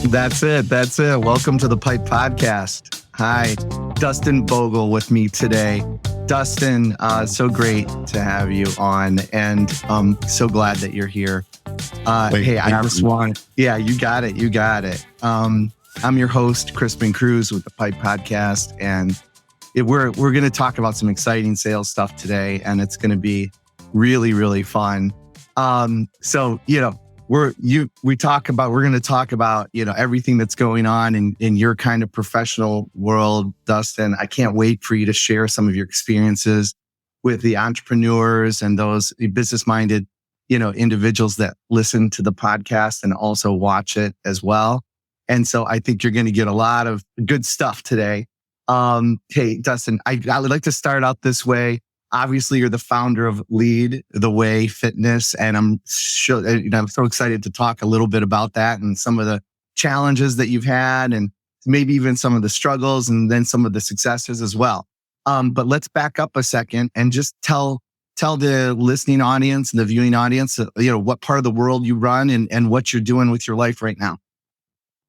That's it. That's it. Welcome to the Pipe Podcast. Hi, Dustin Bogle with me today. Dustin, so great to have you on, and so glad that you're here. Hey, I just want, you got it. You got it. I'm your host, Crispin Cruz with the Pipe Podcast, and we're going to talk about some exciting sales stuff today, and it's going to be really, really fun. We're going to talk about, everything that's going on in your kind of professional world, Dustin. I can't wait for you to share some of your experiences with the entrepreneurs and those business-minded, individuals that listen to the podcast and also watch it as well. And so I think you're going to get a lot of good stuff today. Hey, Dustin, I would like to start out this way. Obviously, you're the founder of Lead the Way Fitness, and I'm so excited to talk a little bit about that and some of the challenges that you've had, and maybe even some of the struggles, and then some of the successes as well. But let's back up a second and just tell the listening audience and the viewing audience, what part of the world you run and what you're doing with your life right now.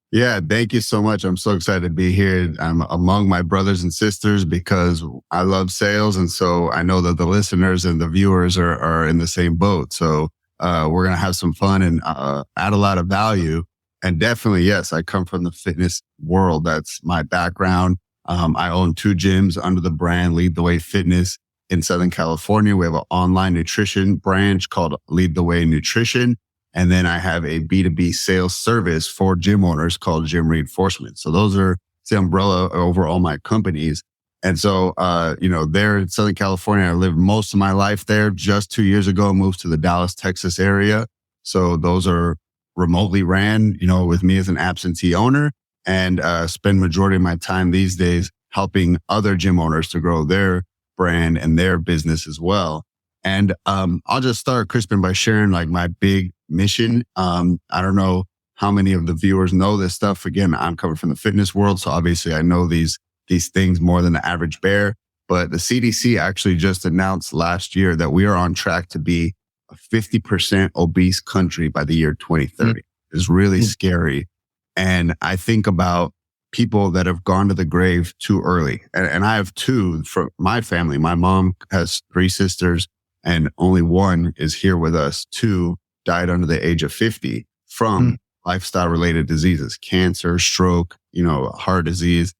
Yeah, thank you so much. I'm so excited to be here. I'm among my brothers and sisters because I love sales. And so I know that the listeners and the viewers are in the same boat. So we're going to have some fun and add a lot of value. And definitely, yes, I come from the fitness world. That's my background. I own 2 gyms under the brand Lead the Way Fitness in Southern California. We have an online nutrition branch called Lead the Way Nutrition. And then I have a B2B sales service for gym owners called Gym Reinforcement. So those are the umbrella over all my companies. And so, there in Southern California, I lived most of my life there. Just 2 years ago, moved to the Dallas, Texas area. So those are remotely ran, with me as an absentee owner, and spend majority of my time these days helping other gym owners to grow their brand and their business as well. And I'll just start, Crispin, by sharing like my big mission. I don't know how many of the viewers know this stuff. Again, I'm coming from the fitness world, so obviously I know these things more than the average bear. But the CDC actually just announced last year that we are on track to be a 50% obese country by the year 2030. It's really scary. And I think about people that have gone to the grave too early. And I have 2 from my family. My mom has 3 sisters, and only 1 is here with us. 2 died under the age of 50 from lifestyle related diseases, cancer, stroke, heart disease.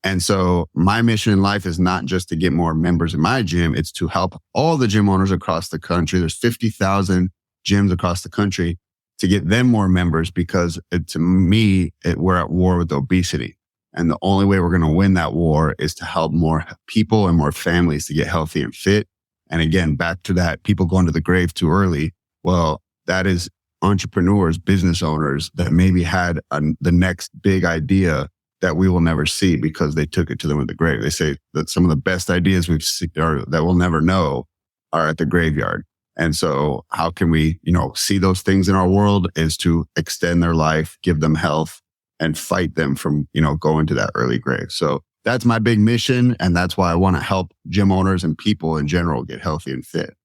And so my mission in life is not just to get more members in my gym. It's to help all the gym owners across the country. There's 50,000 gyms across the country, to get them more members, because we're at war with obesity. And the only way we're going to win that war is to help more people and more families to get healthy and fit. And again, back to that, people going to the grave too early. Well, that is entrepreneurs, business owners that maybe had the next big idea that we will never see because they took it to them at the grave. They say that some of the best ideas we've seen or that we'll never know are at the graveyard. And so how can we, see those things in our world is to extend their life, give them health, and fight them from, going to that early grave. So that's my big mission. And that's why I want to help gym owners and people in general get healthy and fit.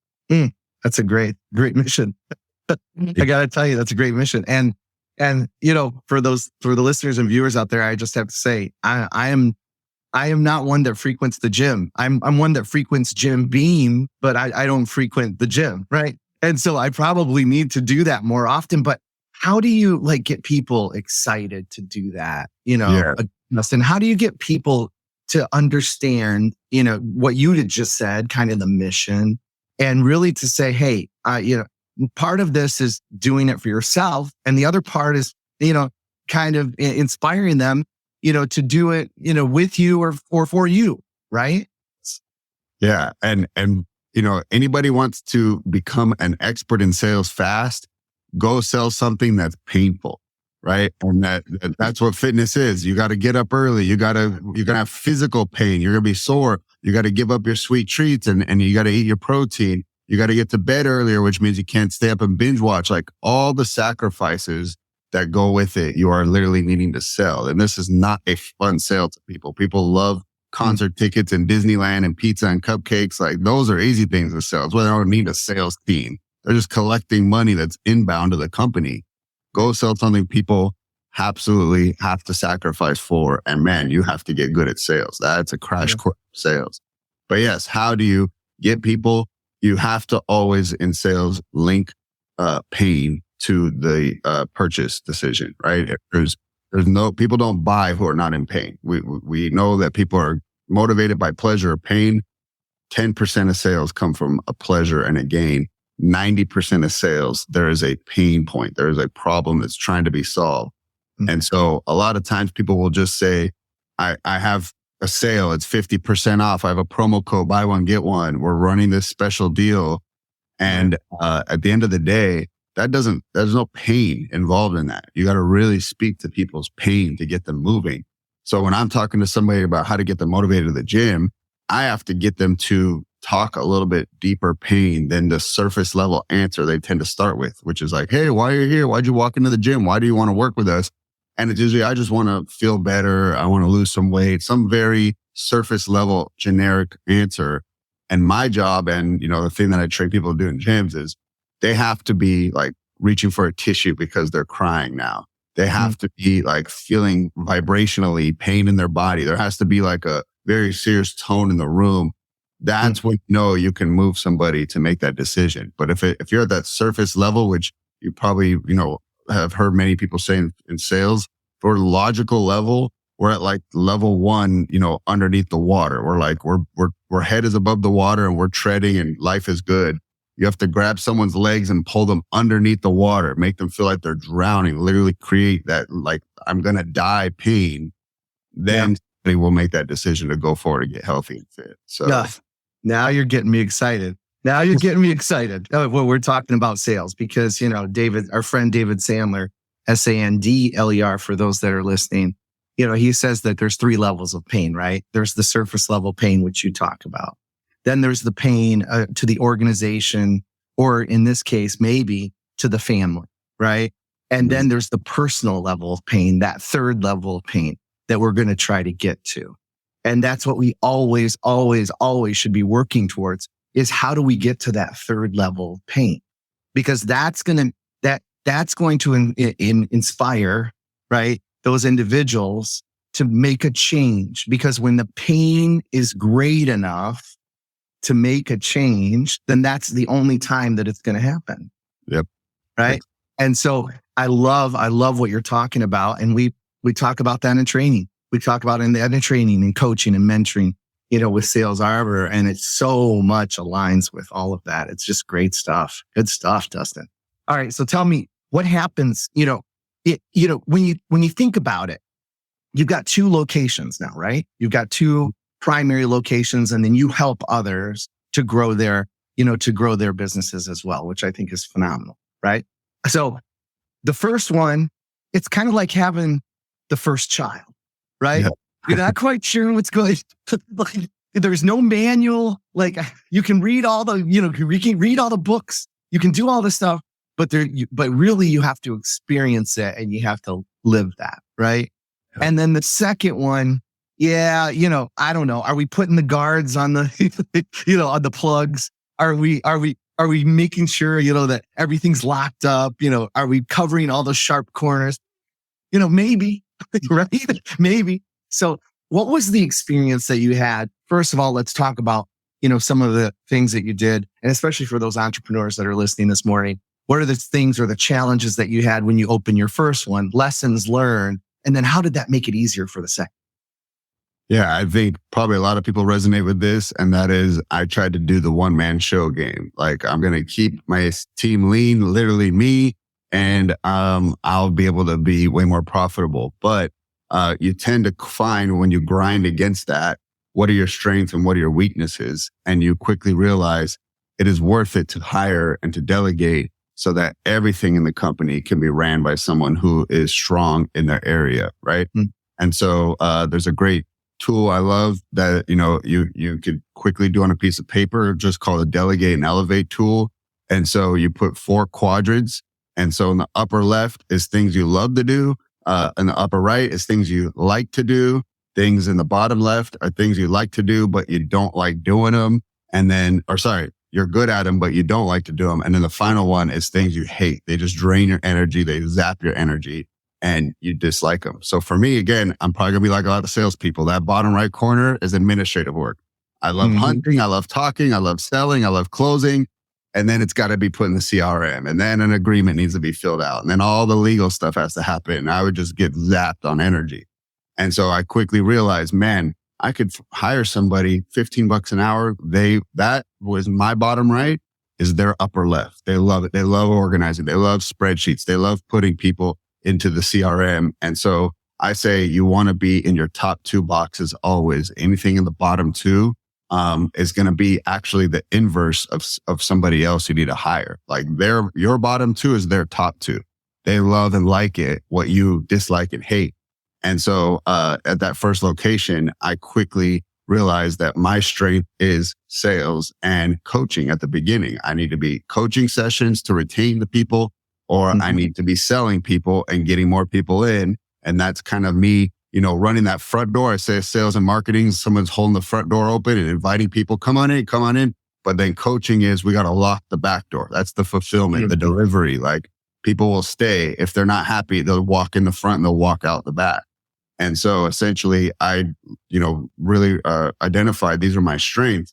That's a great mission. I got to tell you, that's a great mission. And for the listeners and viewers out there, I just have to say, I am not one that frequents the gym. I'm one that frequents Jim Beam, but I don't frequent the gym. Right. And so I probably need to do that more often. But how do you get people excited to do that? Dustin, how do you get people to understand, what you had just said, kind of the mission, and really to say, hey, part of this is doing it for yourself. And the other part is, kind of inspiring them, to do it, with you or for you. Right. Yeah. And anybody wants to become an expert in sales fast, go sell something that's painful. Right. And that's what fitness is. You got to get up early. You're going to have physical pain. You're going to be sore. You got to give up your sweet treats and you got to eat your protein. You got to get to bed earlier, which means you can't stay up and binge watch. Like all the sacrifices that go with it, you are literally needing to sell. And this is not a fun sale to people. People love concert tickets and Disneyland and pizza and cupcakes. Like those are easy things to sell. It's why they don't need a sales team. They're just collecting money that's inbound to the company. Go sell something people absolutely have to sacrifice for. And man, you have to get good at sales. That's a crash course of sales. But yes, how do you get people? You have to always in sales link pain to the purchase decision, right? There's no, people don't buy who are not in pain. We know that people are motivated by pleasure or pain. 10% of sales come from a pleasure and a gain. 90% of sales, there is a pain point. There is a problem that's trying to be solved. And so a lot of times people will just say, I have a sale. It's 50% off. I have a promo code, buy one, get one. We're running this special deal. And at the end of the day, there's no pain involved in that. You got to really speak to people's pain to get them moving. So when I'm talking to somebody about how to get them motivated to the gym, I have to get them to talk a little bit deeper pain than the surface level answer they tend to start with, which is like, hey, why are you here? Why'd you walk into the gym? Why do you want to work with us? And it's usually, I just want to feel better. I want to lose some weight, some very surface level generic answer. And my job, and the thing that I train people to do in gyms is they have to be like reaching for a tissue because they're crying now. They have to be like feeling vibrationally pain in their body. There has to be like a very serious tone in the room. That's when you can move somebody to make that decision. But if you're at that surface level, which you probably, have heard many people say in sales, for logical level, we're at like level 1, underneath the water. We're like, we're head is above the water and we're treading and life is good. You have to grab someone's legs and pull them underneath the water, make them feel like they're drowning, literally create that like, I'm going to die pain. Then they will make that decision to go forward and get healthy and fit. So now you're getting me excited. Now you're getting me excited. Well, we're talking about sales because, David, our friend David Sandler, Sandler, for those that are listening, he says that there's 3 levels of pain, right? There's the surface level pain, which you talk about. Then there's the pain to the organization, or in this case, maybe to the family, right? And then there's the personal level of pain, that 3rd level of pain that we're going to try to get to. And that's what we always, always, always should be working towards, is how do we get to that 3rd level of pain? Because that's going to inspire, right, those individuals to make a change. Because when the pain is great enough to make a change, then that's the only time that it's going to happen. Yep. Right. And so I love what you're talking about. And we talk about that in training. We talk about in training and coaching and mentoring, with Sales Arbor. And it so much aligns with all of that. It's just great stuff. Good stuff, Dustin. All right. So tell me what happens, when you think about it, you've got 2 locations now, right? You've got 2 primary locations, and then you help others to grow their businesses as well, which I think is phenomenal, right? So the first one, it's kind of like having the first child, right? Yeah. You're not quite sure what's going on. There's no manual. Like you can read all the, you can read all the books. You can do all this stuff, but really you have to experience it and you have to live that, right? Yeah. And then the second one, I don't know. Are we putting the guards on the, on the plugs? Are we making sure, that everything's locked up? Are we covering all those sharp corners? Maybe, right? Maybe. So what was the experience that you had? First of all, let's talk about, some of the things that you did, and especially for those entrepreneurs that are listening this morning, what are the things or the challenges that you had when you opened your first one, lessons learned, and then how did that make it easier for the second? Yeah, I think probably a lot of people resonate with this. And that is, I tried to do the one-man show game. Like, I'm going to keep my team lean, literally me, and I'll be able to be way more profitable. But you tend to find when you grind against that, what are your strengths and what are your weaknesses? And you quickly realize it is worth it to hire and to delegate so that everything in the company can be ran by someone who is strong in their area, right? Mm-hmm. And so there's a great tool I love that, you could quickly do on a piece of paper, just called a delegate and elevate tool. And so you put 4 quadrants. And so in the upper left is things you love to do. In the upper right is things you like to do. Things in the bottom left are things you like to do, but you don't like doing them. And then, you're good at them, but you don't like to do them. And then the final one is things you hate. They just drain your energy. They zap your energy. and you dislike them. So for me, again, I'm probably gonna be like a lot of salespeople. That bottom right corner is administrative work. I love hunting. I love talking. I love selling. I love closing. And then it's got to be put in the CRM. And then an agreement needs to be filled out. And then all the legal stuff has to happen. And I would just get zapped on energy. And so I quickly realized, man, I could hire somebody $15 an hour. That was my bottom right is their upper left. They love it. They love organizing. They love spreadsheets. They love putting people into the CRM. And so I say you want to be in your top 2 boxes always. Anything in the bottom 2 is going to be actually the inverse of somebody else you need to hire. Like your bottom 2 is their top 2. They love and like it, what you dislike and hate. And so, at that first location, I quickly realized that my strength is sales and coaching at the beginning. I need to be coaching sessions to retain the people, or I need to be selling people and getting more people in. And that's kind of me, running that front door. I say sales and marketing, someone's holding the front door open and inviting people, come on in, come on in. But then coaching is we got to lock the back door. That's the fulfillment, the delivery. Like people will stay. If they're not happy, they'll walk in the front and they'll walk out the back. And so essentially I, really identified these are my strengths.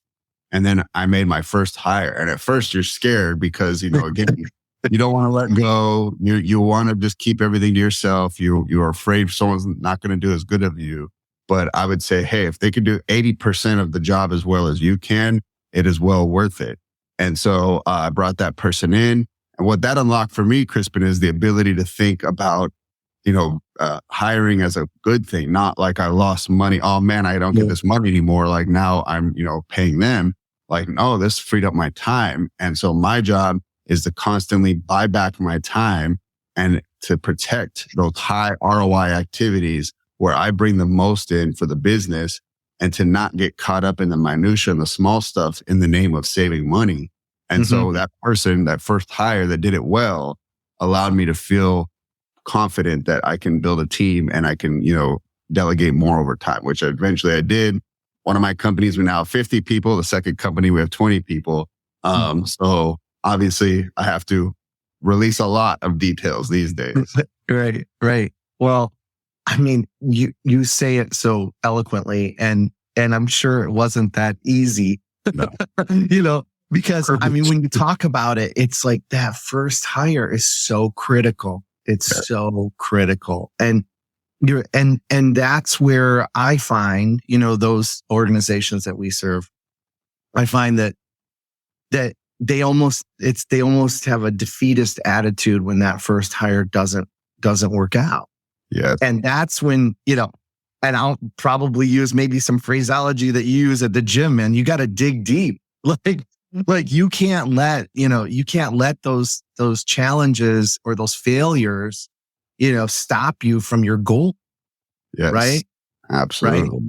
And then I made my first hire. And at first you're scared because, again, you don't want to let go. You want to just keep everything to yourself. You're afraid someone's not going to do as good of you. But I would say, hey, if they could do 80% of the job as well as you can, it is well worth it. And so I brought that person in. And what that unlocked for me, Crispin, is the ability to think about, hiring as a good thing, not like I lost money. Oh man, I don't get this money anymore. Like now I'm, paying them. Like, no, this freed up my time. And so my job is to constantly buy back my time and to protect those high ROI activities where I bring the most in for the business and to not get caught up in the minutia and the small stuff in the name of saving money. And so that person, that first hire that did it well, allowed me to feel confident that I can build a team and I can, delegate more over time, which eventually I did. One of my companies, we now have 50 people. The second company, we have 20 people. So obviously I have to release a lot of details these days. Right. Well, I mean, you say it so eloquently and I'm sure it wasn't that easy, because I mean, when you talk about it, it's like that first hire is so critical. It's so critical. And that's where I find, those organizations that we serve, I find that they almost have a defeatist attitude when that first hire doesn't work out. Yeah. And that's when, and I'll probably use maybe some phraseology that you use at the gym, man. You got to dig deep. Like you can't let those challenges or those failures, stop you from your goal. Yes. Right. Absolutely. Right?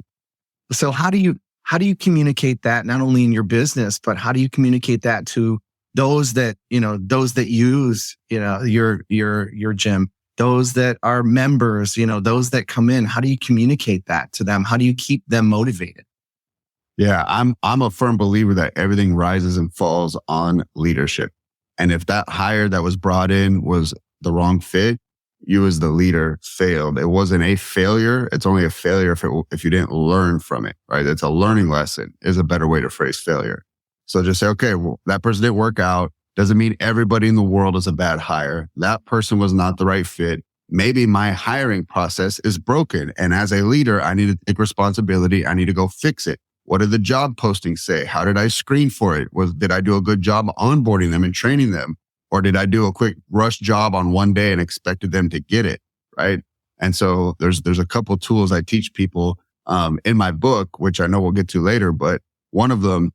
So how do you communicate that not only in your business, but how do you communicate that to those that use, your gym, those that are members, those that come in? How do you communicate that to them? How do you keep them motivated? Yeah, I'm a firm believer that everything rises and falls on leadership. And if that hire that was brought in was the wrong fit, you as the leader failed. It wasn't a failure. It's only a failure if you didn't learn from it, right? It's a learning lesson is a better way to phrase failure. So just say, okay, well, that person didn't work out. Doesn't mean everybody in the world is a bad hire. That person was not the right fit. Maybe my hiring process is broken. And as a leader, I need to take responsibility. I need to go fix it. What did the job postings say? How did I screen for it? Did I do a good job onboarding them and training them? Or did I do a quick rush job on one day and expected them to get it? Right. And so there's a couple of tools I teach people, in my book, which I know we'll get to later, but one of them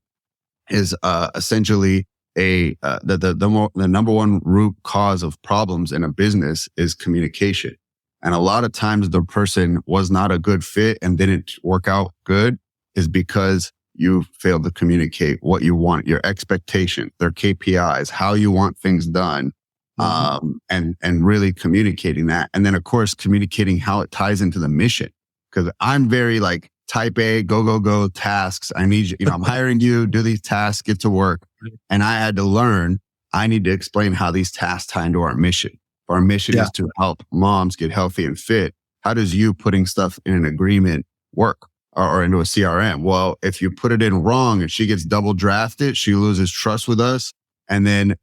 is, essentially the number one root cause of problems in a business is communication. And a lot of times the person was not a good fit and didn't work out good is because you failed to communicate what you want, your expectation, their KPIs, how you want things done, and really communicating that. And then of course, communicating how it ties into the mission. Cause I'm very like type A, go, tasks. I need you, I'm hiring you, do these tasks, get to work. And I had to learn, I need to explain how these tasks tie into our mission. If our mission is to help moms get healthy and fit, how does you putting stuff in an agreement work or into a CRM? Well, if you put it in wrong and she gets double drafted, she loses trust with us. And then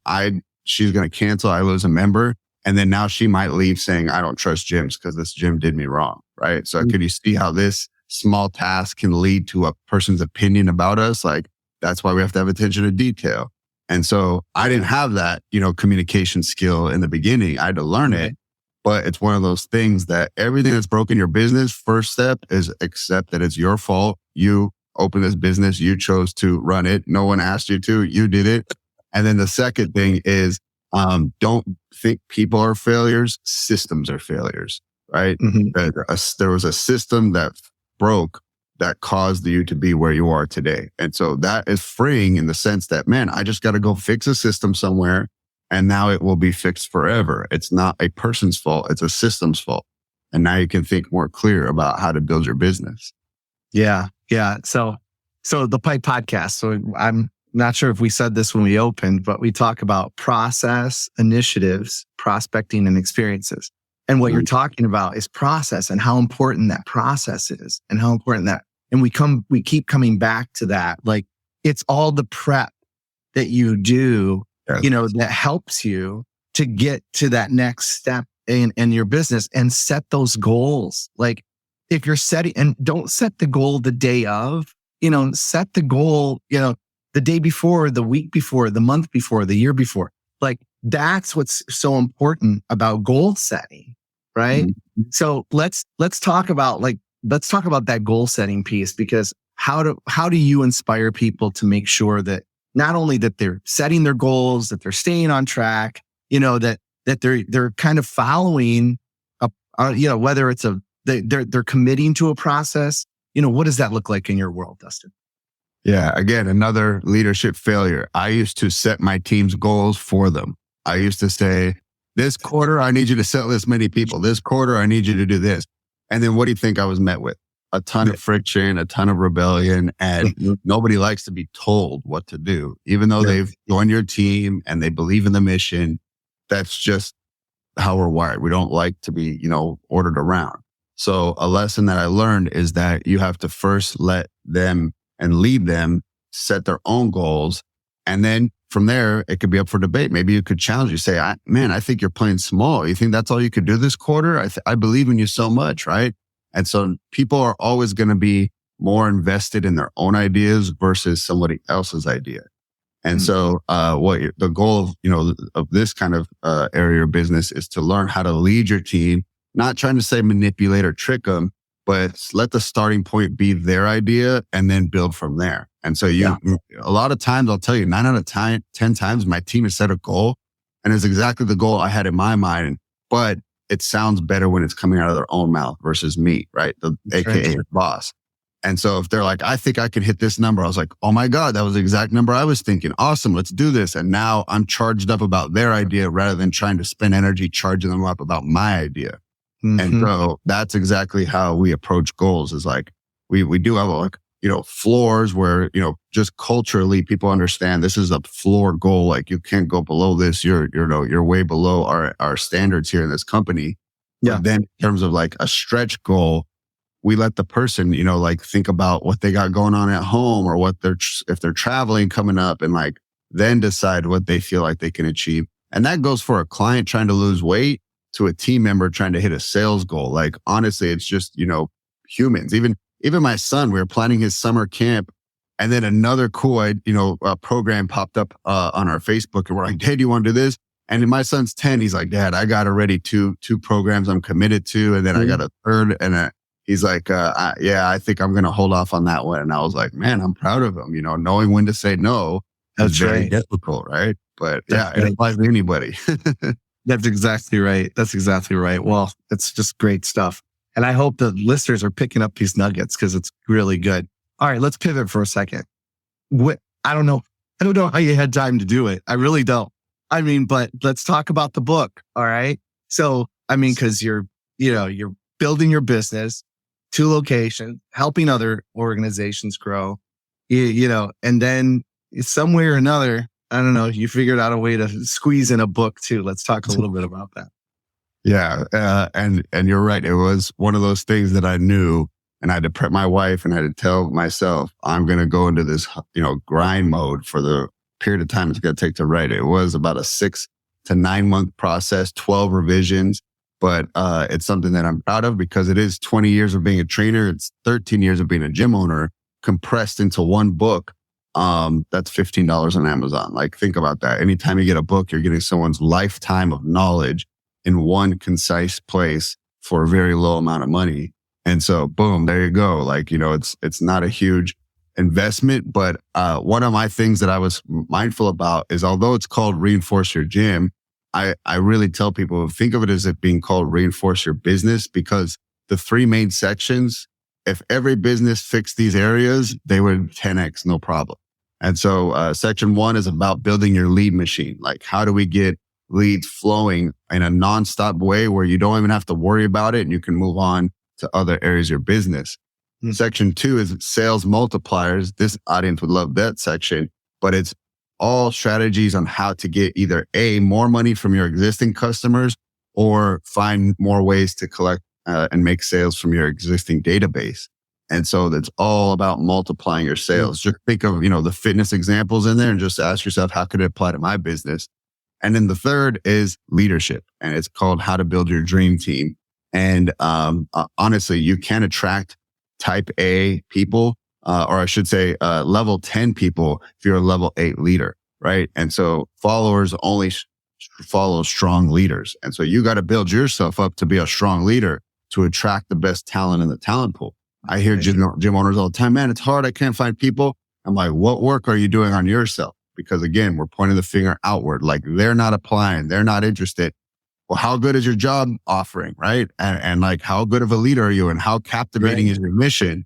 she's going to cancel. I lose a member. And then now she might leave saying, I don't trust gyms because this gym did me wrong. Right. So could you see how this small task can lead to a person's opinion about us? Like, that's why we have to have attention to detail. And so I didn't have that, communication skill in the beginning. I had to learn it, but it's one of those things that everything that's broken your business, first step is accept that it's your fault. You opened this business. You chose to run it. No one asked you to, you did it. And then the second thing is, don't think people are failures. Systems are failures, right? There was a system that broke that caused you to be where you are today. And so that is freeing in the sense that, man, I just got to go fix a system somewhere and now it will be fixed forever. It's not a person's fault. It's a system's fault. And now you can think more clear about how to build your business. Yeah. Yeah. So the Pipe podcast. So I'm not sure if we said this when we opened, but we talk about process, initiatives, prospecting, and experiences. And what you're talking about is process and how important that process is and how important that, and we keep coming back to that. Like, it's all the prep that you do, that helps you to get to that next step in your business and set those goals. Like, if you're setting, and don't set the goal the day of, set the goal, the day before, the week before, the month before, the year before. Like, that's what's so important about goal setting, right? Mm-hmm. So let's talk about that goal setting piece, because how do you inspire people to make sure that not only that they're setting their goals, that they're staying on track, that they're kind of following whether it's they're committing to a process. What does that look like in your world, Dustin? Yeah. Again, another leadership failure. I used to set my team's goals for them. I used to say, this quarter, I need you to sell this many people. This quarter, I need you to do this. And then what do you think I was met with? A ton of friction, a ton of rebellion, and nobody likes to be told what to do. Even though they've joined your team and they believe in the mission, that's just how we're wired. We don't like to be, ordered around. So a lesson that I learned is that you have to first let them and lead them set their own goals. And then from there, it could be up for debate. Maybe you could challenge you, say, I think you're playing small. You think that's all you could do this quarter? I believe in you so much, right? And so people are always going to be more invested in their own ideas versus somebody else's idea. And so the goal of this kind of area of business is to learn how to lead your team, not trying to say manipulate or trick them, but let the starting point be their idea and then build from there. And so a lot of times I'll tell you 9 out of 10 times my team has set a goal and it's exactly the goal I had in my mind, but it sounds better when it's coming out of their own mouth versus me, right? AKA boss. And so if they're like, I think I could hit this number, I was like, oh my God, that was the exact number I was thinking. Awesome. Let's do this. And now I'm charged up about their idea rather than trying to spend energy charging them up about my idea. Mm-hmm. And so that's exactly how we approach goals, is like, we do have floors where, just culturally people understand this is a floor goal. Like, you can't go below this. You're way below our standards here in this company. Yeah. But then in terms of like a stretch goal, we let the person, think about what they got going on at home or if they're traveling coming up, and like then decide what they feel like they can achieve. And that goes for a client trying to lose weight to a team member trying to hit a sales goal. Like, honestly, it's just, humans. Even my son, we were planning his summer camp, and then another cool, program popped up on our Facebook, and we're like, hey, do you want to do this? And my son's 10. He's like, Dad, I got already two programs I'm committed to. And then I got a third. And he's like, I think I'm going to hold off on that one. And I was like, man, I'm proud of him. Knowing when to say no is very difficult, right? But it applies to anybody. That's exactly right. Well, it's just great stuff. And I hope the listeners are picking up these nuggets because it's really good. All right, let's pivot for a second. I don't know how you had time to do it. I really don't. But let's talk about the book. All right. So, because you're building your business, 2 locations, helping other organizations grow, and then some way or another, I don't know, you figured out a way to squeeze in a book too. Let's talk a little bit about that. Yeah. And you're right. It was one of those things that I knew, and I had to prep my wife and I had to tell myself, I'm going to go into this, grind mode for the period of time it's going to take to write it. It was about a 6 to 9 month process, 12 revisions, but it's something that I'm proud of because it is 20 years of being a trainer. It's 13 years of being a gym owner compressed into one book. That's $15 on Amazon. Like, think about that. Anytime you get a book, you're getting someone's lifetime of knowledge in one concise place for a very low amount of money. And so, boom, there you go. Like, it's not a huge investment, but one of my things that I was mindful about is, although it's called Reinforce Your Gym, I really tell people, think of it as it being called Reinforce Your Business, because the 3 main sections, if every business fixed these areas, they would 10x, no problem. And so section 1 is about building your lead machine. Like, how do we get leads flowing in a nonstop way where you don't even have to worry about it and you can move on to other areas of your business. Section 2 is sales multipliers. This audience would love that section, but it's all strategies on how to get either more money from your existing customers or find more ways to collect and make sales from your existing database. And so that's all about multiplying your sales. Just think of, the fitness examples in there and just ask yourself, how could it apply to my business? And then the third is leadership, and it's called How to Build Your Dream Team. And honestly, you can attract type A people, or I should say level 10 people if you're a level 8 leader, right? And so followers only follow strong leaders. And so you got to build yourself up to be a strong leader to attract the best talent in the talent pool. I hear gym owners all the time, man, it's hard. I can't find people. I'm like, what work are you doing on yourself? Because again, we're pointing the finger outward. Like, they're not applying. They're not interested. Well, how good is your job offering, right? And like, how good of a leader are you? And how captivating is your mission?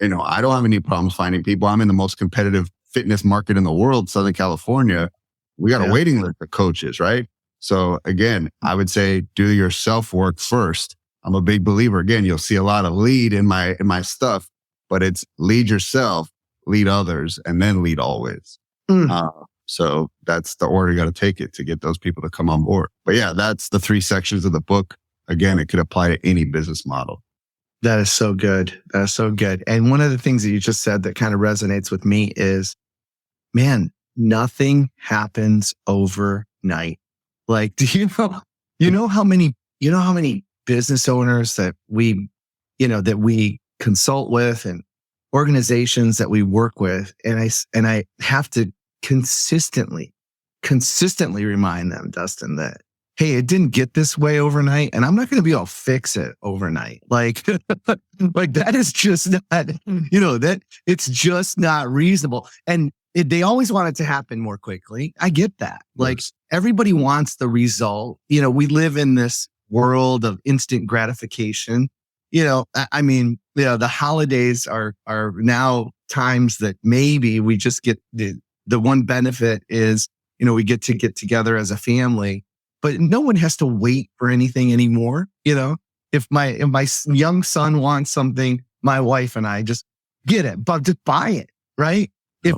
I don't have any problems finding people. I'm in the most competitive fitness market in the world, Southern California. We got a waiting list of coaches, right? So again, I would say do your self-work first. I'm a big believer. Again, you'll see a lot of lead in my stuff, but it's lead yourself, lead others, and then lead always. So that's the order you got to take it to get those people to come on board. But yeah, that's the 3 sections of the book. Again, it could apply to any business model. That is so good. That is so good. And one of the things that you just said that kind of resonates with me is, man, nothing happens overnight. Like, do you know how many business owners that we consult with and organizations that we work with. And I have to consistently remind them, Dustin, that, hey, it didn't get this way overnight, and I'm not going to be able to fix it overnight. Like that is just not, that it's just not reasonable. And they always want it to happen more quickly. I get that. Like, everybody wants the result. We live in this world of instant gratification. The holidays are now times that maybe we just get the one benefit is, we get to get together as a family, but no one has to wait for anything anymore. If my young son wants something, my wife and I just get it, but just buy it. Right. If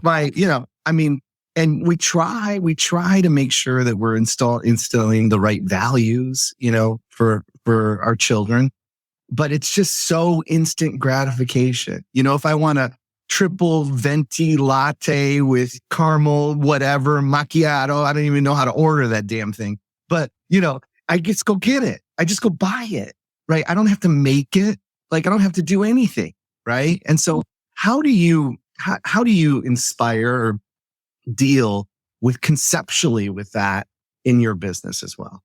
and we try to make sure that we're instilling the right values, for our children. But it's just so instant gratification. If I want a triple venti latte with caramel, whatever, macchiato, I don't even know how to order that damn thing. But, I just go get it. I just go buy it, right? I don't have to make it. Like, I don't have to do anything, right? And so how do you inspire or deal with conceptually with that in your business as well?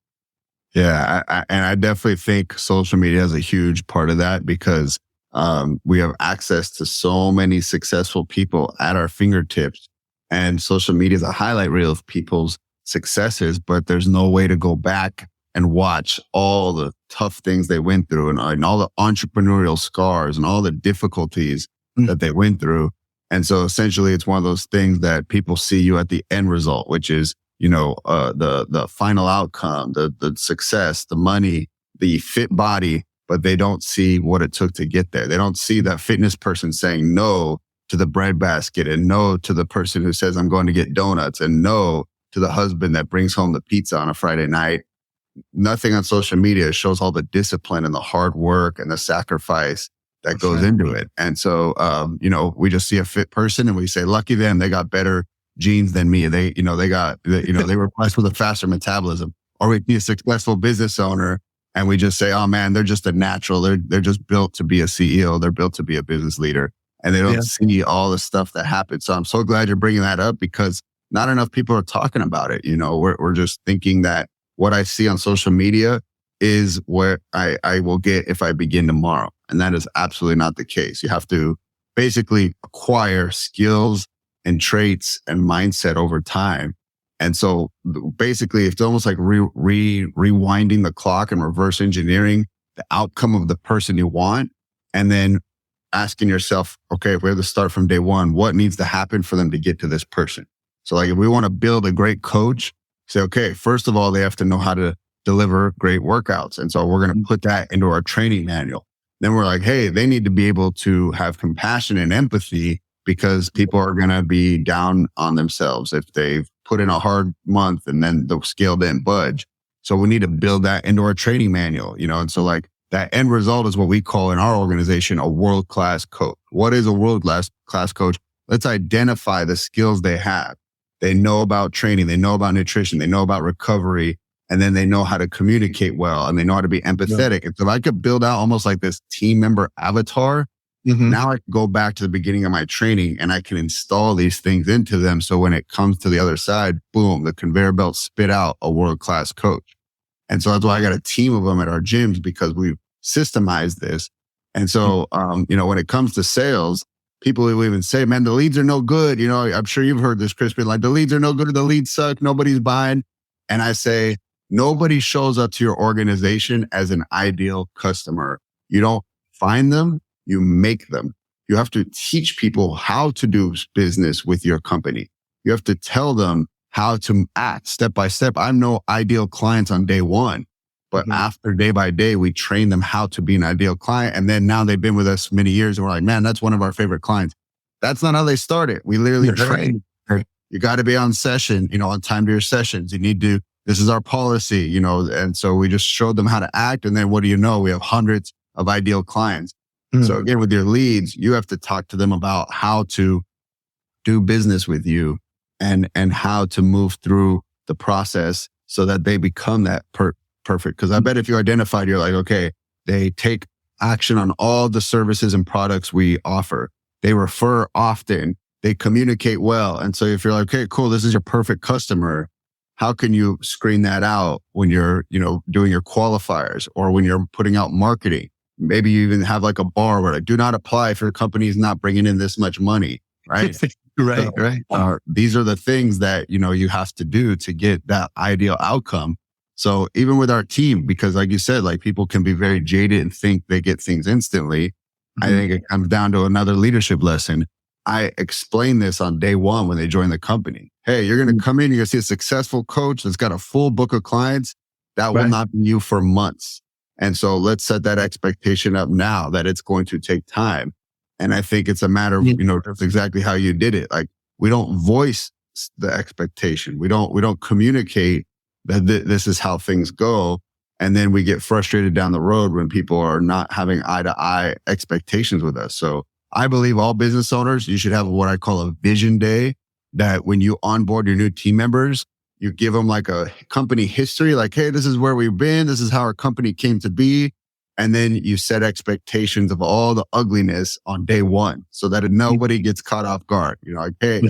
Yeah, I definitely think social media has a huge part of that because we have access to so many successful people at our fingertips, and social media is a highlight reel of people's successes, but there's no way to go back and watch all the tough things they went through and all the entrepreneurial scars and all the difficulties that they went through. And so essentially it's one of those things that people see you at the end result, which is the final outcome, the success, the money, the fit body, but they don't see what it took to get there. They don't see that fitness person saying no to the bread basket and no to the person who says, I'm going to get donuts, and no to the husband that brings home the pizza on a Friday night. nothing on social media shows all the discipline and the hard work and the sacrifice that goes into it. And so, we just see a fit person and we say, lucky them, they got better genes than me. They were blessed with a faster metabolism. Or we be a successful business owner and we just say, oh man, they're just a natural. They're just built to be a CEO. They're built to be a business leader. And they don't see all the stuff that happens. So I'm so glad you're bringing that up because not enough people are talking about it. We're just thinking that what I see on social media is what I will get if I begin tomorrow. And that is absolutely not the case. You have to basically acquire skills and traits and mindset over time. And so basically it's almost like rewinding the clock and reverse engineering the outcome of the person you want. And then asking yourself, okay, if we have to start from day one, what needs to happen for them to get to this person? So like if we want to build a great coach, say, okay, first of all, they have to know how to deliver great workouts. And so we're going to put that into our training manual. Then we're like, hey, they need to be able to have compassion and empathy because people are going to be down on themselves if they've put in a hard month and then the scale didn't budge. So we need to build that into our training manual, and so like that end result is what we call in our organization a world-class coach. What is a world-class coach? Let's identify the skills they have. They know about training. They know about nutrition. They know about recovery. And then they know how to communicate well and they know how to be empathetic. And so if I could build out almost like this team member avatar, now I can go back to the beginning of my training and I can install these things into them. So when it comes to the other side, boom, the conveyor belt spit out a world-class coach. And so that's why I got a team of them at our gyms because we've systemized this. And so, when it comes to sales, people will even say, man, the leads are no good. I'm sure you've heard this, Chris, like the leads are no good. The leads suck. Nobody's buying. And I say, nobody shows up to your organization as an ideal customer. You don't find them, you make them. You have to teach people how to do business with your company. You have to tell them how to act step by step. I'm no ideal clients on day one, but after day by day, we train them how to be an ideal client. And then now they've been with us many years and we're like, man, that's one of our favorite clients. That's not how they started. We literally train. You got to be on session, on time to your sessions. You need to, this is our policy, and so we just showed them how to act. And then what do you know? We have hundreds of ideal clients. So again, with your leads, you have to talk to them about how to do business with you and how to move through the process so that they become that perfect. Because I bet if you identified, you're like, okay, they take action on all the services and products we offer. They refer often. They communicate well. And so if you're like, okay, cool, this is your perfect customer. How can you screen that out when you're, doing your qualifiers or when you're putting out marketing? Maybe you even have like a bar where like, do not apply if your company is not bringing in this much money, right? Right. These are the things that, you have to do to get that ideal outcome. So even with our team, because like you said, like people can be very jaded and think they get things instantly. I think it comes down to another leadership lesson. I explain this on day one when they join the company. Hey, you're going to come in, you're going to see a successful coach that's got a full book of clients. That will not be you for months. And so let's set that expectation up now that it's going to take time. And I think it's a matter of, that's exactly how you did it. Like we don't voice the expectation. We don't communicate that this is how things go. And then we get frustrated down the road when people are not having eye to eye expectations with us. So I believe all business owners, you should have what I call a vision day, that when you onboard your new team members, you give them like a company history, like, hey, this is where we've been. This is how our company came to be. And then you set expectations of all the ugliness on day one so that nobody gets caught off guard. Like, hey,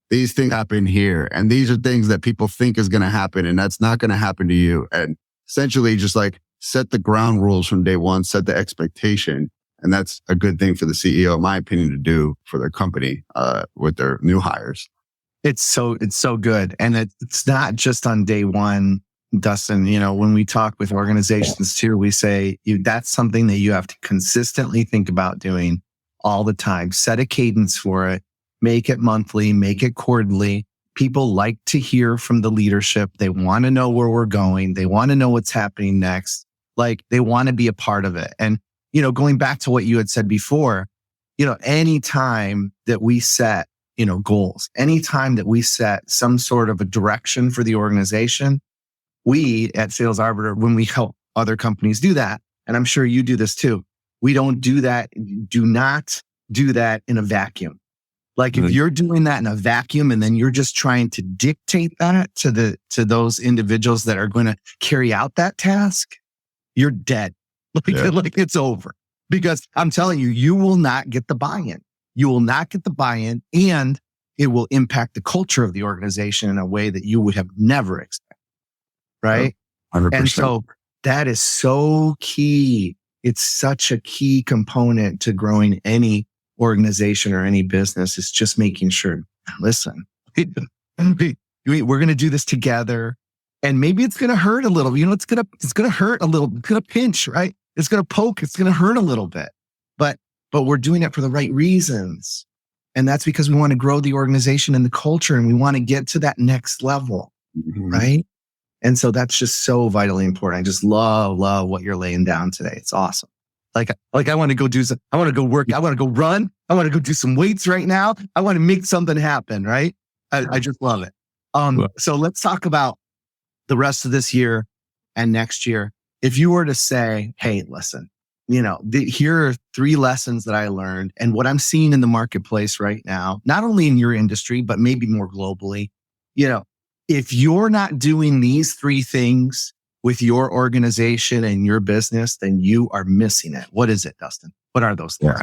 these things happen here. And these are things that people think is going to happen. And that's not going to happen to you. And essentially just like set the ground rules from day one, set the expectation. And that's a good thing for the CEO, in my opinion, to do for their company, with their new hires. It's so good. And it's not just on day one, Dustin. When we talk with organizations too, we say that's something that you have to consistently think about doing all the time. Set a cadence for it. Make it monthly, make it quarterly. People like to hear from the leadership. They want to know where we're going. They want to know what's happening next. Like they want to be a part of it. And, going back to what you had said before, any time that we set, goals, anytime that we set some sort of a direction for the organization, we at Sales Arbiter, when we help other companies do that, and I'm sure you do this too, we don't do that. Do not do that in a vacuum. Like if you're doing that in a vacuum and then you're just trying to dictate that to those individuals that are going to carry out that task, you're dead. Like it's over. Because I'm telling you, you will not get the buy-in. You will not get the buy-in, and it will impact the culture of the organization in a way that you would have never expected. Right? 100%. And so that is so key. It's such a key component to growing any organization or any business, is just making sure, listen, we're going to do this together, and maybe it's going to hurt a little. It's going to hurt a little. It's going to pinch, right? It's going to poke. It's going to hurt a little bit, but we're doing it for the right reasons. And that's because we want to grow the organization and the culture, and we want to get to that next level. Right? And so that's just so vitally important. I just love what you're laying down today. It's awesome. Like I want to go do some, I want to go work. I want to go run. I want to go do some weights right now. I want to make something happen. Right. I just love it. So let's talk about the rest of this year and next year. If you were to say, hey, listen, here are 3 lessons that I learned and what I'm seeing in the marketplace right now, not only in your industry, but maybe more globally, if you're not doing these 3 things with your organization and your business, then you are missing it. What is it, Dustin? What are those things?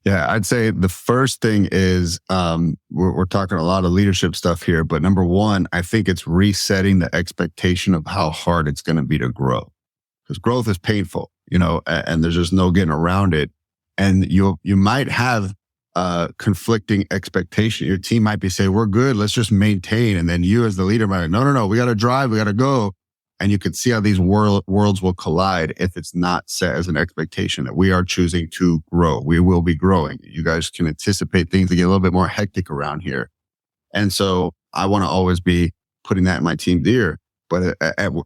Yeah, I'd say the first thing is we're talking a lot of leadership stuff here, but number 1, I think it's resetting the expectation of how hard it's going to be to grow, because growth is painful, and there's just no getting around it. And you might have conflicting expectation. Your team might be saying, we're good, let's just maintain. And then you as the leader might be, no, we got to drive, we got to go. And you can see how these worlds will collide if it's not set as an expectation that we are choosing to grow. We will be growing. You guys can anticipate things to get a little bit more hectic around here. And so I want to always be putting that in my team's ear. But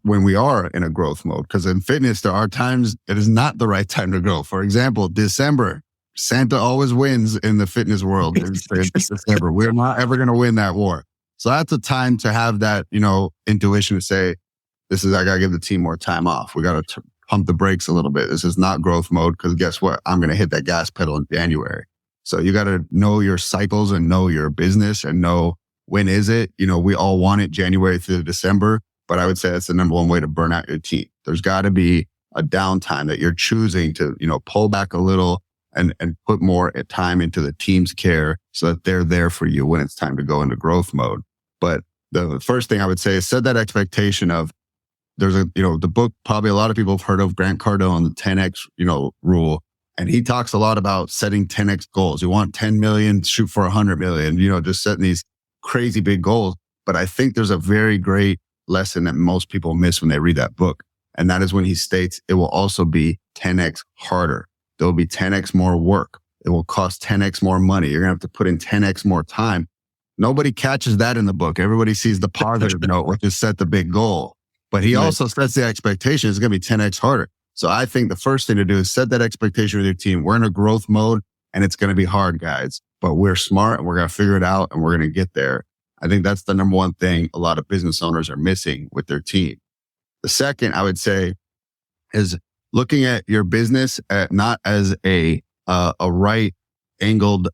when we are in a growth mode, because in fitness, there are times it is not the right time to grow. For example, December, Santa always wins in the fitness world. In December, we're not ever going to win that war. So that's a time to have that, intuition to say, I got to give the team more time off. We got to pump the brakes a little bit. This is not growth mode, because guess what? I'm going to hit that gas pedal in January. So you got to know your cycles and know your business and know when is it. We all want it January through December, but I would say that's the number 1 way to burn out your team. There's got to be a downtime that you're choosing to, pull back a little and put more time into the team's care so that they're there for you when it's time to go into growth mode. But the first thing I would say is set that expectation of, there's the book probably a lot of people have heard of, Grant Cardone, the 10X, rule. And he talks a lot about setting 10X goals. You want 10 million, shoot for 100 million, just setting these crazy big goals. But I think there's a very great lesson that most people miss when they read that book. And that is when he states it will also be 10X harder. There will be 10X more work. It will cost 10X more money. You're going to have to put in 10X more time. Nobody catches that in the book. Everybody sees the positive note, which is set the big goal. But he also sets the expectation it's going to be 10X harder. So I think the first thing to do is set that expectation with your team. We're in a growth mode and it's going to be hard, guys, but we're smart and we're going to figure it out and we're going to get there. I think that's the number 1 thing a lot of business owners are missing with their team. The second I would say is looking at your business not as a right angled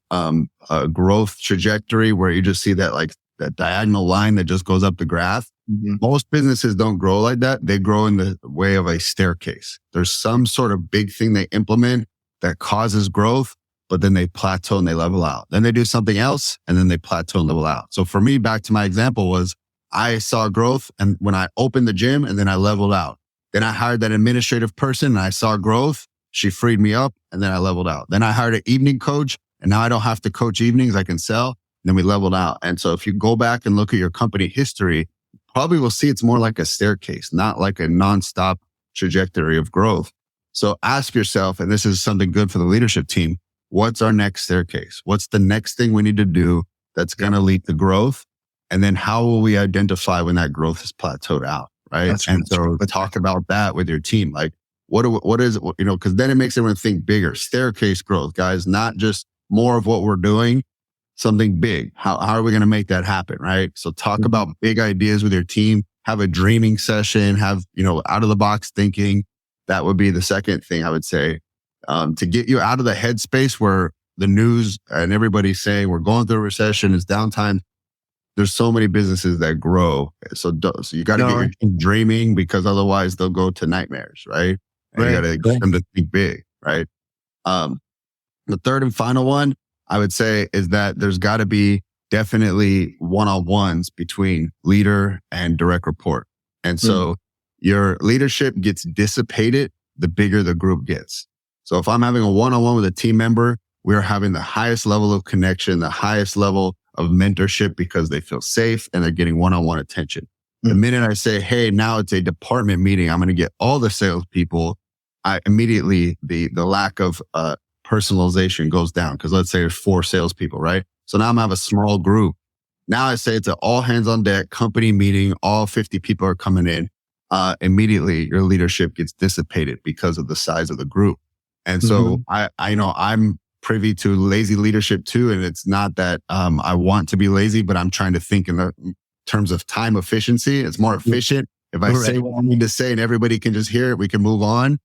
growth trajectory where you just see that diagonal line that just goes up the graph. Most businesses don't grow like that. They grow in the way of a staircase. There's some sort of big thing they implement that causes growth, but then they plateau and they level out. Then they do something else and then they plateau and level out. So for me, back to my example was I saw growth and when I opened the gym and then I leveled out. Then I hired that administrative person and I saw growth. She freed me up and then I leveled out. Then I hired an evening coach and now I don't have to coach evenings. I can sell. And then we leveled out. And so if you go back and look at your company history, probably will see it's more like a staircase, not like a nonstop trajectory of growth. So ask yourself, and this is something good for the leadership team, what's our next staircase? What's the next thing we need to do that's going to lead to growth? And then how will we identify when that growth is plateaued out? Right. So talk about that with your team. Like what is, because then it makes everyone think bigger. Staircase growth, guys, not just more of what we're doing, something big. How are we going to make that happen? Right. So talk about big ideas with your team. have a dreaming session, have, out of the box thinking. That would be the second thing I would say, to get you out of the headspace where the news and everybody's saying we're going through a recession, it's downtime. There's so many businesses that grow. So you got to get your team dreaming, because otherwise they'll go to nightmares, right? And you got to get them to think big, right? The third and final one I would say is that there's got to be definitely one-on-ones between leader and direct report. And so your leadership gets dissipated the bigger the group gets. So if I'm having a one-on-one with a team member, we're having the highest level of connection, the highest level of mentorship, because they feel safe and they're getting one-on-one attention. The minute I say, hey, now it's a department meeting, I'm going to get all the salespeople, I immediately, the lack of personalization goes down, because let's say there's 4 salespeople, right? So now I'm have a small group. Now I say it's an all hands on deck company meeting. All 50 people are coming in. Immediately your leadership gets dissipated because of the size of the group. And so I'm privy to lazy leadership too. And it's not that I want to be lazy, but I'm trying to think in the terms of time efficiency. It's more efficient. If I say what I need to say and everybody can just hear it, we can move on.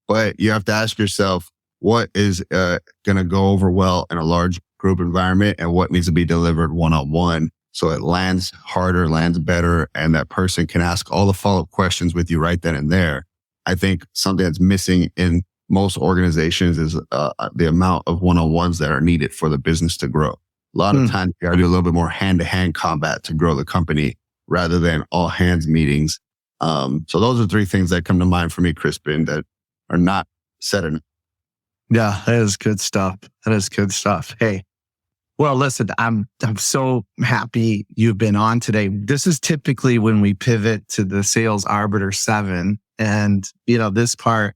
But you have to ask yourself, what is going to go over well in a large group environment, and what needs to be delivered one-on-one so it lands harder, lands better, and that person can ask all the follow-up questions with you right then and there. I think something that's missing in most organizations is the amount of one-on-ones that are needed for the business to grow. A lot of times you got to do a little bit more hand-to-hand combat to grow the company rather than all hands meetings. So those are 3 things that come to mind for me, Crispin, that are not said enough. Yeah, that is good stuff. That is good stuff. Hey, well, listen, I'm so happy you've been on today. This is typically when we pivot to the Sales Arbiter 7. And, this part,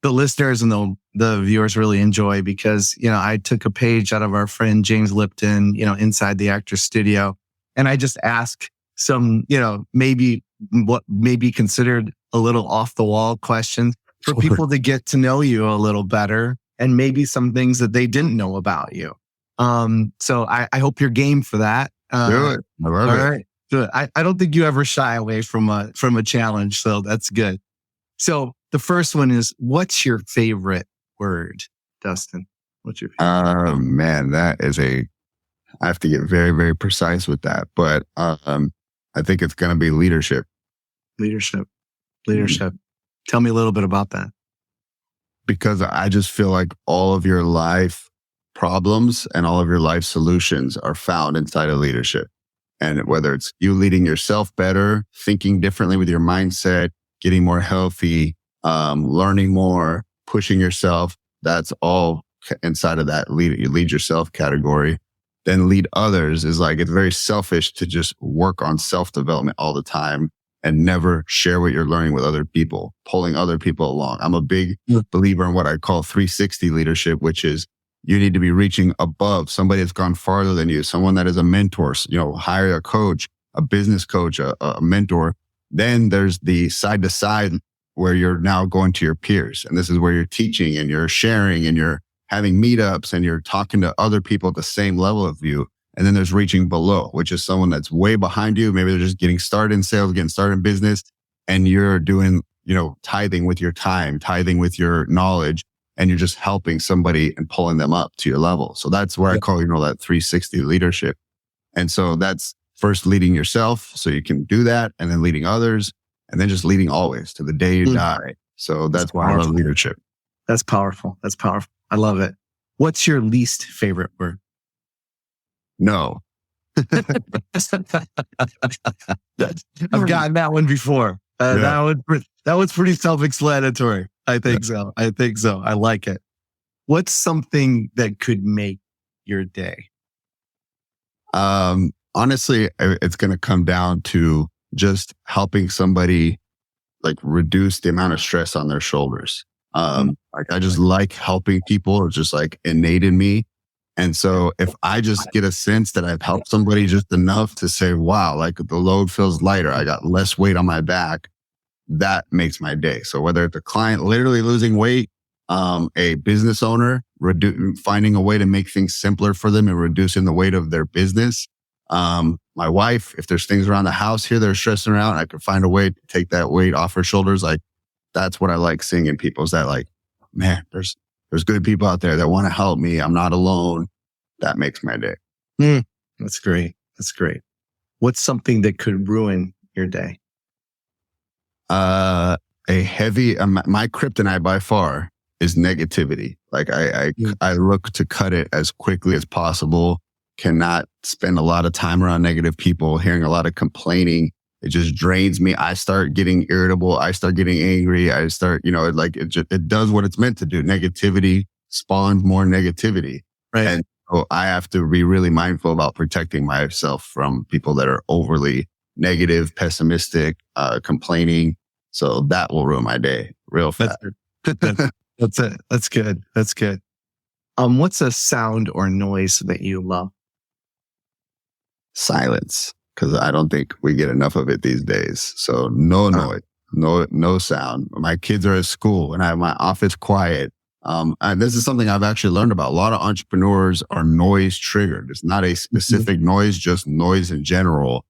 the listeners and the viewers really enjoy, because, I took a page out of our friend James Lipton, Inside the Actor's Studio. And I just ask some, maybe what may be considered a little off the wall questions for people to get to know you a little better, and maybe some things that they didn't know about you. So I hope you're game for that. Do it. I love it. Right. Good. I don't think you ever shy away from a challenge. So that's good. So the first one is, what's your favorite word, Dustin? What's your favorite? Man, that is I have to get very, very precise with that. But I think it's going to be leadership. Leadership. Tell me a little bit about that. Because I just feel like all of your life problems and all of your life solutions are found inside of leadership. And whether it's you leading yourself better, thinking differently with your mindset, getting more healthy, learning more, pushing yourself, that's all inside of that lead yourself category. Then lead others is like, it's very selfish to just work on self-development all the time and never share what you're learning with other people, pulling other people along. I'm a big believer in what I call 360 leadership, which is you need to be reaching above somebody that's gone farther than you, someone that is a mentor, hire a coach, a business coach, a mentor. Then there's the side to side where you're now going to your peers. And this is where you're teaching and you're sharing and you're having meetups and you're talking to other people at the same level of you. And then there's reaching below, which is someone that's way behind you. Maybe they're just getting started in sales, getting started in business, and you're doing, tithing with your time, tithing with your knowledge, and you're just helping somebody and pulling them up to your level. So that's where I call, that 360 leadership. And so that's first leading yourself so you can do that, and then leading others, and then just leading always to the day you die. So that's why I love leadership. That's powerful. I love it. What's your least favorite word? No. I've gotten that one before. That one's pretty self-explanatory. I think so. I like it. What's something that could make your day? Honestly, it's going to come down to just helping somebody reduce the amount of stress on their shoulders. I just like helping people. It's just innate in me. And so if I just get a sense that I've helped somebody just enough to say, wow, the load feels lighter, I got less weight on my back, that makes my day. So whether it's a client literally losing weight, a business owner finding a way to make things simpler for them and reducing the weight of their business, my wife, if there's things around the house here that are stressing her out, I can find a way to take that weight off her shoulders. Like, that's what I like seeing in people, is that like, man, there's good people out there that want to help me. I'm not alone. That makes my day. That's great. That's great. What's something that could ruin your day? My kryptonite by far is negativity. Like I look to cut it as quickly as possible. Cannot spend a lot of time around negative people, hearing a lot of complaining. It just drains me. I start getting irritable. I start getting angry. I start, it does what it's meant to do. Negativity spawns more negativity. Right. And so I have to be really mindful about protecting myself from people that are overly negative, pessimistic, complaining. So that will ruin my day real fast. That's it. That's good. That's good. What's a sound or noise that you love? Silence, because I don't think we get enough of it these days. So no noise, no sound. My kids are at school and I have my office quiet. And this is something I've actually learned about. A lot of entrepreneurs are noise triggered. It's not a specific noise, just noise in general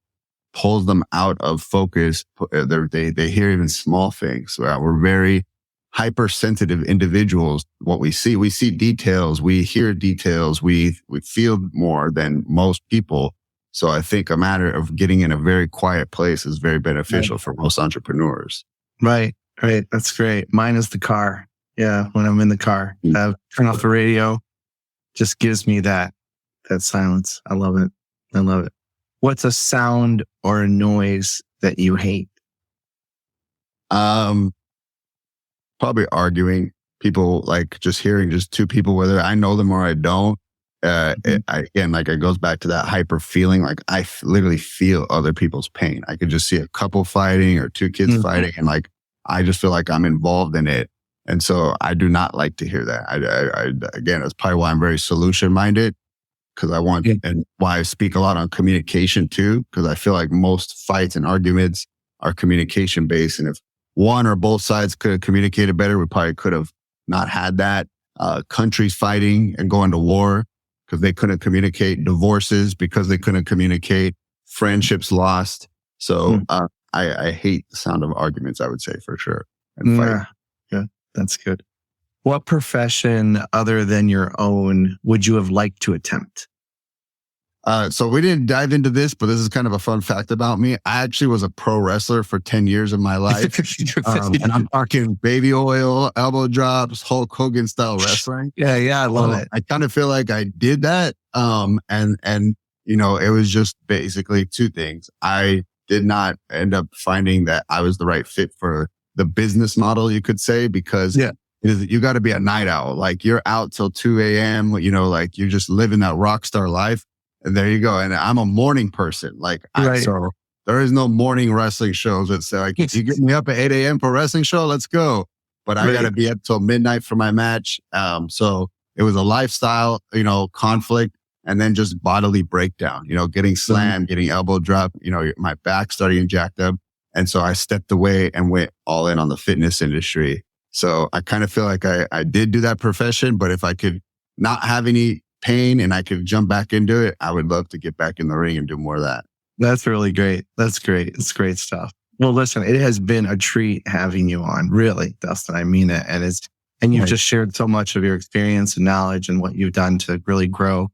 pulls them out of focus. They hear even small things. We're very hypersensitive individuals. What we see details, we hear details, we feel more than most people. So I think a matter of getting in a very quiet place is very beneficial for most entrepreneurs. Right. That's great. Mine is the car. Yeah. When I'm in the car, turn off the radio, just gives me that silence. I love it. What's a sound or a noise that you hate? Probably arguing. People, like just hearing just two people, whether I know them or I don't. It goes back to that hyper feeling. Like I literally feel other people's pain. I could just see a couple fighting or two kids fighting, and like I just feel like I'm involved in it. And so I do not like to hear that. Again, that's probably why I'm very solution minded, because I want and why I speak a lot on communication too, because I feel like most fights and arguments are communication based, and if one or both sides could have communicated better, we probably could have not had that. Countries fighting and going to war because they couldn't communicate, divorces because they couldn't communicate, friendships lost. So I hate the sound of arguments, I would say, for sure. And fight. Yeah, that's good. What profession other than your own would you have liked to attempt? So we didn't dive into this, but this is kind of a fun fact about me. I actually was a pro wrestler for 10 years of my life. And I'm talking baby oil, elbow drops, Hulk Hogan style wrestling. Yeah, I love it. I kind of feel like I did that. And it was just basically two things. I did not end up finding that I was the right fit for the business model, you could say, because you got to be a night owl. Like you're out till 2 a.m., like you're just living that rock star life. And there you go. And I'm a morning person. So there is no morning wrestling shows that say, like, if you get me up at 8 a.m. for a wrestling show, let's go. But I got to be up till midnight for my match. So it was a lifestyle, conflict, and then just bodily breakdown, getting slammed, getting elbow dropped, my back starting jacked up. And so I stepped away and went all in on the fitness industry. So I kind of feel like I did do that profession, but if I could not have any pain and I could jump back into it, I would love to get back in the ring and do more of that. That's really great. That's great. It's great stuff. Well, listen, it has been a treat having you on, really, Dustin. I mean it. And you've just shared so much of your experience and knowledge and what you've done to really grow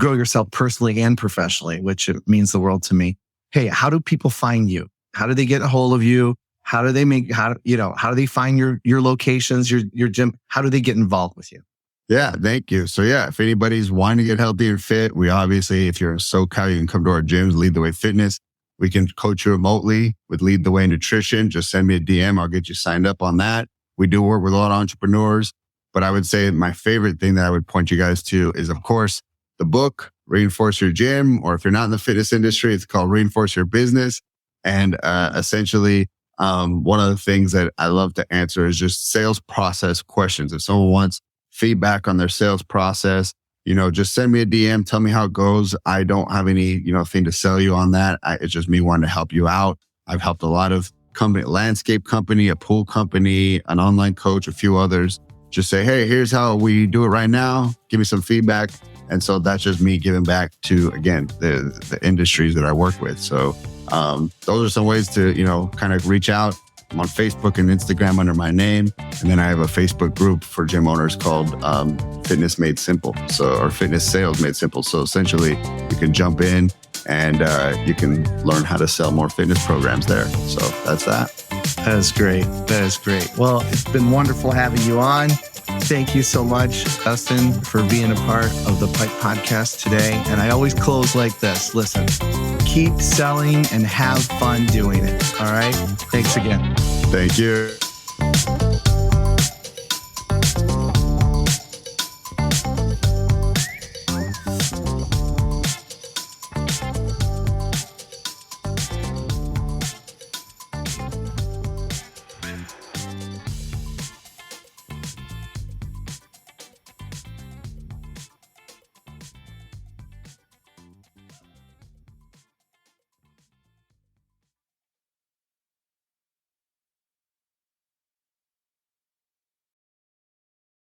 yourself personally and professionally, which it means the world to me. Hey, how do people find you? How do they get a hold of you? How do they find your locations, your gym? How do they get involved with you? Yeah, thank you. So if anybody's wanting to get healthy and fit, we obviously, if you're in SoCal, you can come to our gyms, Lead the Way Fitness. We can coach you remotely with Lead the Way Nutrition. Just send me a DM. I'll get you signed up on that. We do work with a lot of entrepreneurs, but I would say my favorite thing that I would point you guys to is, of course, the book, Reinforce Your Gym, or if you're not in the fitness industry, it's called Reinforce Your Business. And essentially, one of the things that I love to answer is just sales process questions. If someone wants feedback on their sales process, just send me a DM, tell me how it goes. I don't have any, thing to sell you on that. It's just me wanting to help you out. I've helped a lot of landscape company, a pool company, an online coach, a few others. Just say, hey, here's how we do it right now. Give me some feedback. And so that's just me giving back to, again, the industries that I work with. So those are some ways to, kind of reach out. I'm on Facebook and Instagram under my name. And then I have a Facebook group for gym owners called Fitness Made Simple. Or Fitness Sales Made Simple. So essentially you can jump in and you can learn how to sell more fitness programs there. So that's that. That is great. That is great. Well, it's been wonderful having you on. Thank you so much, Dustin, for being a part of the Pike Podcast today. And I always close like this. Listen, keep selling and have fun doing it. All right. Thanks again. Thank you.